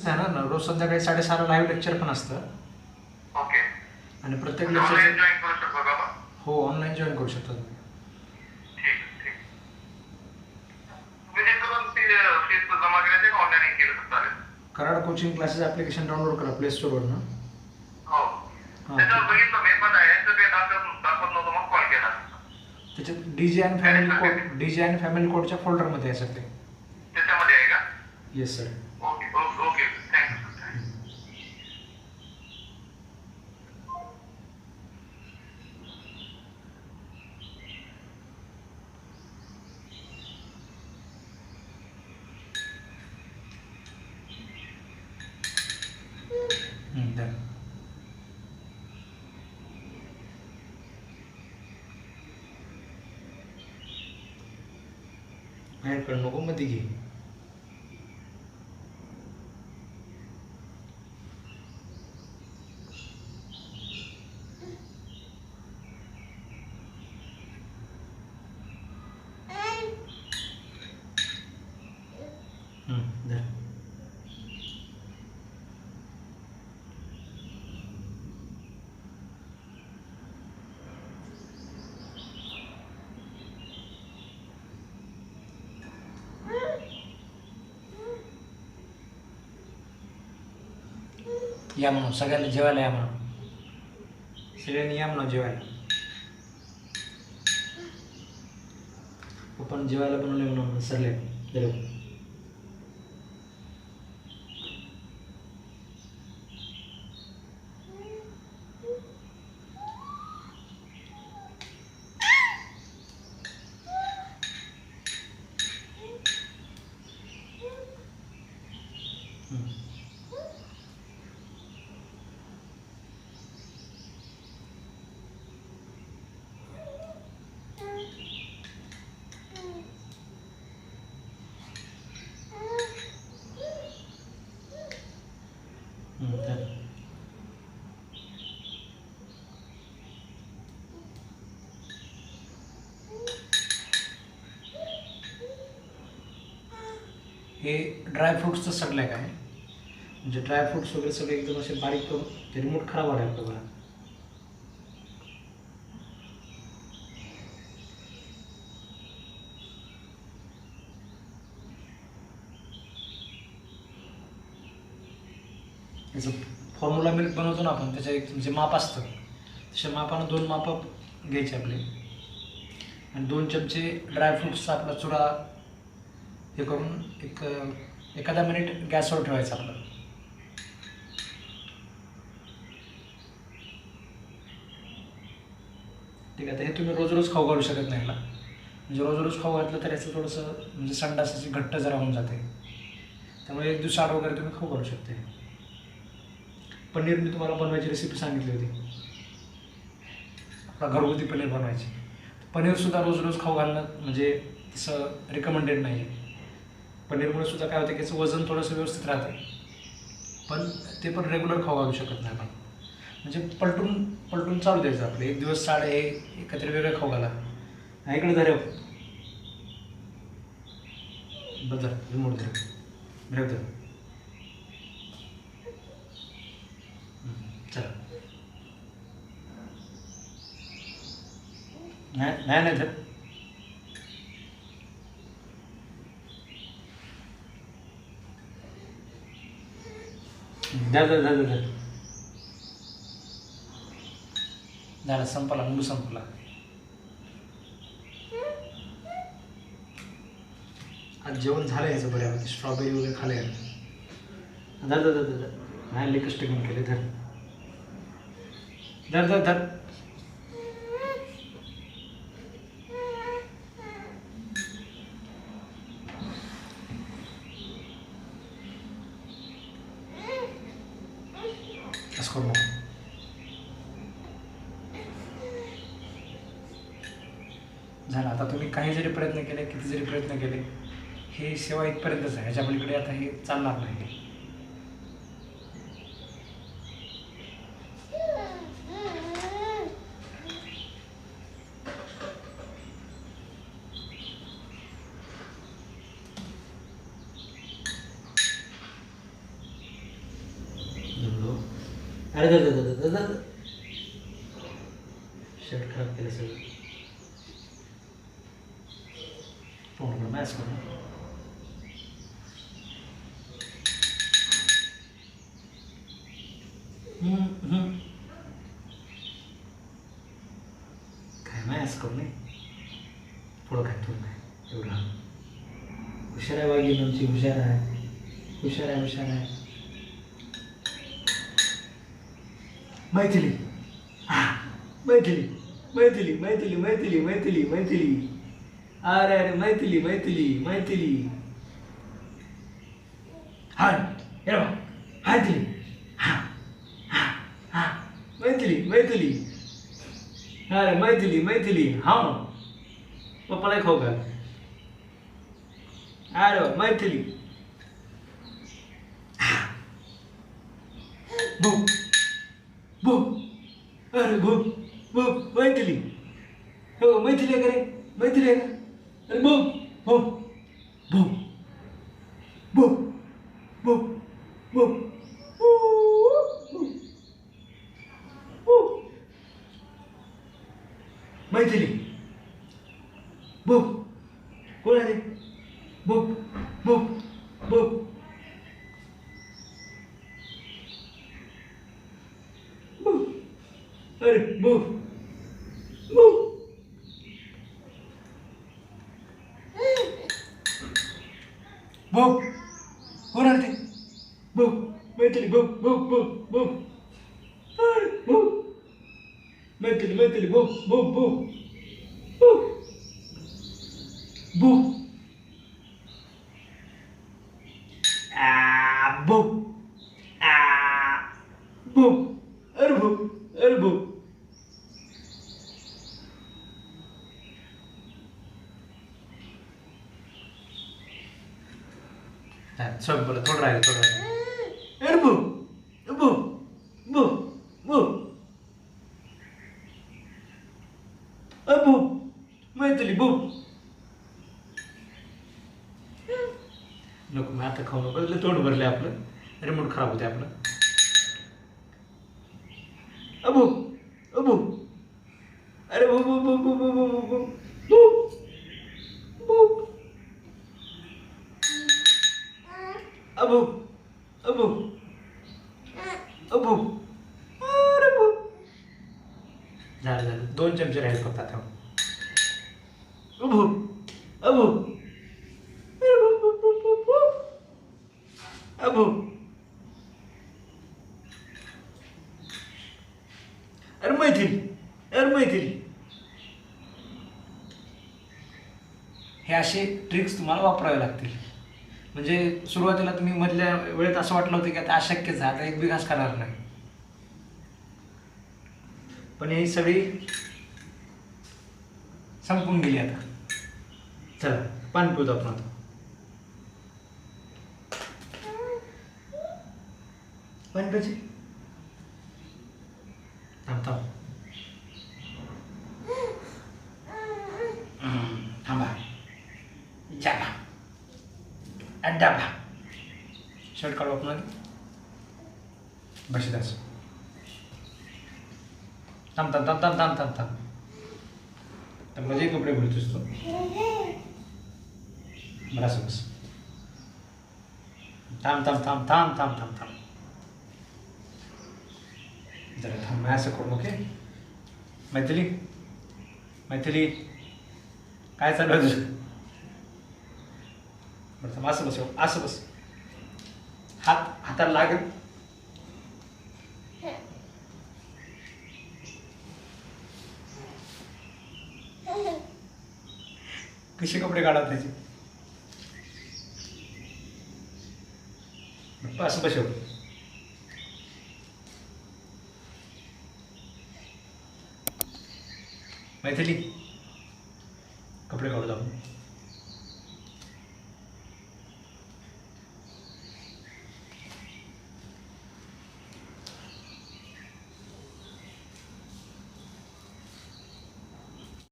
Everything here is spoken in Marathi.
आहे ना, रोज संध्याकाळी 6:30ला लाईव्ह लेक्चर पण असतं. ओके. आणि प्रत्येक ऑनलाईन लेक्चर जॉईन करू शकतो का मग? हो, ऑनलाईन जॉईन करू शकता तुम्ही. ठीक ठीक. विजिट करून फीस जमा करायची का ऑनलाईन केलं तर चालेल? Karad coaching classes application download करा प्ले स्टोअरवरनं. हो. त्याच्यावर बघितलं मी, पण याचं काही दाखवत नव्हतं, मग कॉल केला. त्याच्यात DJ and family code, DJ and family कोडच्या फोल्डरमध्ये आहे सर ते. त्याच्यामध्ये आहे का? Yes sir. Okay okay okay, thank you. Done. Add करू नको, मध्ये घे. डन. या म्हणून सगळ्यांना जेवायला या म्हणून, सगळ्यांनी या म्हणून जेवायला. आपण जेवायला बनवले म्हणून सरले गेलो. हे ड्रायफ्रूट्सचं सगळं काय म्हणजे ड्रायफ्रूट्स वगैरे सगळे एकदम असे बारीक करून ते रिमोट खराब व्हायला बघा. याचं फॉर्म्युला मिल्क बनवतो ना आपण, त्याचं एक जे माप असतं तशा मापानं 2 मापं घ्यायचे आपले, आणि 2 चमचे ड्रायफ्रूट्सचा आपला चुरा हे करून एखादा मिनिट गॅसवर ठेवायचा आपलं. ठीक आहे. तर हे तुम्ही रोज रोज खाऊ घालू शकत नाही याला, म्हणजे रोज रोज खाऊ घातलं तर याचं थोडंसं म्हणजे संडासाची घट्ट जरा होऊन जाते. त्यामुळे 1 दिवस आड वगैरे तुम्ही खाऊ घालू शकते. पनीर मी तुम्हाला बनवायची रेसिपी सांगितली होती, आपला घरगुती पनीर बनवायची. पनीरसुद्धा रोज रोज खाऊ घालणं म्हणजे तसं रिकमेंडेड नाही आहे. पनीरमुळे सुद्धा काय होतं की याचं वजन थोडंसं व्यवस्थित राहतं, पण ते पण रेग्युलर खाऊ घालू शकत नाही आपण. म्हणजे पलटून पलटून चालू द्यायचं आपलं. 1 दिवस साडे हे एकत्र वेगळं खाऊ घाला. इकडे धरे बदल रिमोट धरे धर चला. नाही धर. धर झालं, संपला, मूळ संपला. आज जेवण झालं याचं बऱ्यापैकी, स्ट्रॉबेरी वगैरे खाले. धर नाही लेकच टिकून केले. धर असं करू नको. झालं. आता तुम्ही काही जरी प्रयत्न केले, किती जरी प्रयत्न केले, हे सेवा इथपर्यंतच आहे. ह्याच्या पलीकडे आता हे चालणार नाही. अरे दादा शर्ट खराब केलं सगळं. तोंड मॅच करू. काय मॅच करू नाही पुढं काय थोडं नाही एवढं. हुशार आहे वागी आमची, हुशार आहे, हुशार आहे, हुशार आहे. मैथिली मैथिली मैथिली मैथिली मैथिली मैथिली मैथिली. अरे अरे मैथिली मैथिली मैथिली. हाय ये बघ मैथिली. हा हा हा मैथिली मैथिली. अरे मैथिली मैथिली. हा पप्पाला खाऊ का. अरे मैथिली. भूक भूक. अरे भूक भूक मैथिली. हो मैथिली आहे का रे, मैथिली आहे का. अरे भूक भूक भूक भूक भूक भूक. मैथिली भूक. कोण आहे रे. भूक भूक भूक. अरे भूक भूक. भूक कोण आहे ते. भूक मैथिली भूक भूक भूक भूक. अरे भूक मैथिली मैथिली भूक भूक भूक भूक भूक. भूक भूक. अरे भूक अरे भूक. सब बोला थोडं राहिलं थोडं राहिलं. अरे भूक भूक भूक भूक. अरे भूक मैथिली भूक. नको मग आता खाऊ नको, तोंड भरले आपलं, रिमोट खराब होते आपलं. अबू अबू. अरे बू बू बू बू बू बू बू बू बू. अबू अबू अबू. अरे बू. झालं झालं, 2 चमचे राहिले फक्त आता. अबू अबू. अरे बू बू बू बू बू. अबू. अरे मैथिली अरे मैथिली. हे असे ट्रिक्स तुम्हाला वापरावे लागतील. म्हणजे सुरुवातीला तुम्ही मधल्या वेळेत असं वाटलं होतं की आता अशक्यच आहे, आता एक बी घास खाणार नाही, पण ही सगळी संपून गेली आता. चला पाणी पिऊत आपण आता. पाणी प्यायचे. थांब थांब थांबा. जाबा अड्डाबा. शर्ट काढू आपण आधी. बस असं. थांब थांब थांब थांब थांब थांब थांब. तर म्हणजे कपडे घालतोस तू. बरं असं बस. थांब थांब थांब थांब थांब थांब थांब. जरा थांब, असं करू. ओके मैथिली मैथिली काय चालू आहे तुझं. बरं थांब, असं बस असं बस. हाताला लागेल. कसे कपडे काढा त्याचे. असं बसव. मैथिली कपडे काढू आपण.